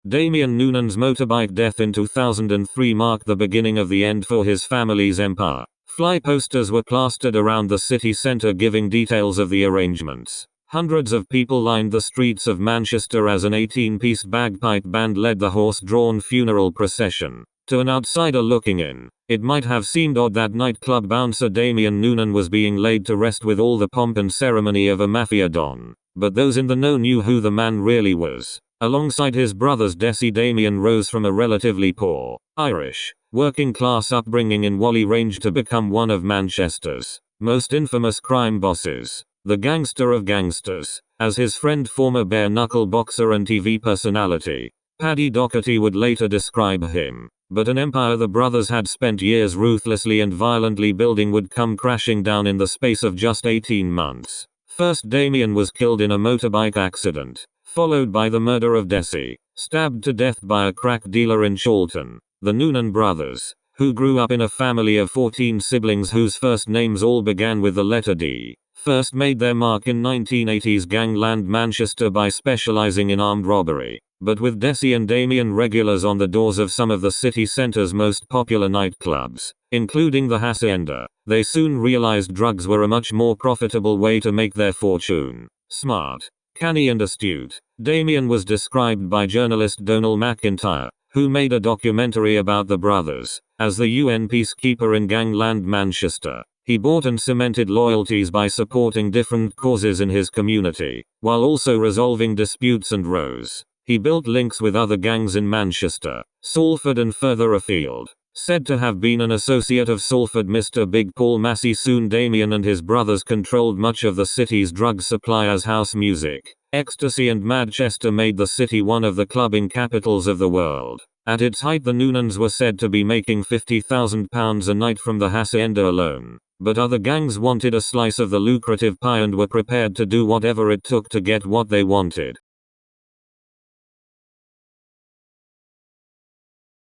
Damion Noonan's motorbike death in 2003 marked the beginning of the end for his family's empire. Fly posters were plastered around the city centre giving details of the arrangements. Hundreds of people lined the streets of Manchester as an 18-piece bagpipe band led the horse-drawn funeral procession. To an outsider looking in, it might have seemed odd that nightclub bouncer Damion Noonan was being laid to rest with all the pomp and ceremony of a mafia don. But those in the know knew who the man really was. Alongside his brothers Damion rose from a relatively poor, Irish, working-class upbringing in Whalley Range to become one of Manchester's most infamous crime bosses. The gangster of gangsters, as his friend former bare-knuckle boxer and TV personality, Paddy Doherty would later describe him. But an empire the brothers had spent years ruthlessly and violently building would come crashing down in the space of just 18 months. First, Damion was killed in a motorbike accident, followed by the murder of Desi, stabbed to death by a crack dealer in Chorlton. The Noonan brothers, who grew up in a family of 14 siblings whose first names all began with the letter D, first made their mark in 1980s gangland Manchester by specializing in armed robbery. But with Desi and Damion regulars on the doors of some of the city centre's most popular nightclubs, including the Hacienda, they soon realized drugs were a much more profitable way to make their fortune. Smart, canny and astute, Damion was described by journalist Donal McIntyre, who made a documentary about the brothers, as the UN peacekeeper in gangland Manchester. He bought and cemented loyalties by supporting different causes in his community, while also resolving disputes and rows. He built links with other gangs in Manchester, Salford and further afield. Said to have been an associate of Salford Mr. Big Paul Massey. Soon Damion and his brothers controlled much of the city's drug supply as house music, ecstasy and Manchester made the city one of the clubbing capitals of the world. At its height the Noonans were said to be making £50,000 a night from the Hacienda alone. But other gangs wanted a slice of the lucrative pie and were prepared to do whatever it took to get what they wanted.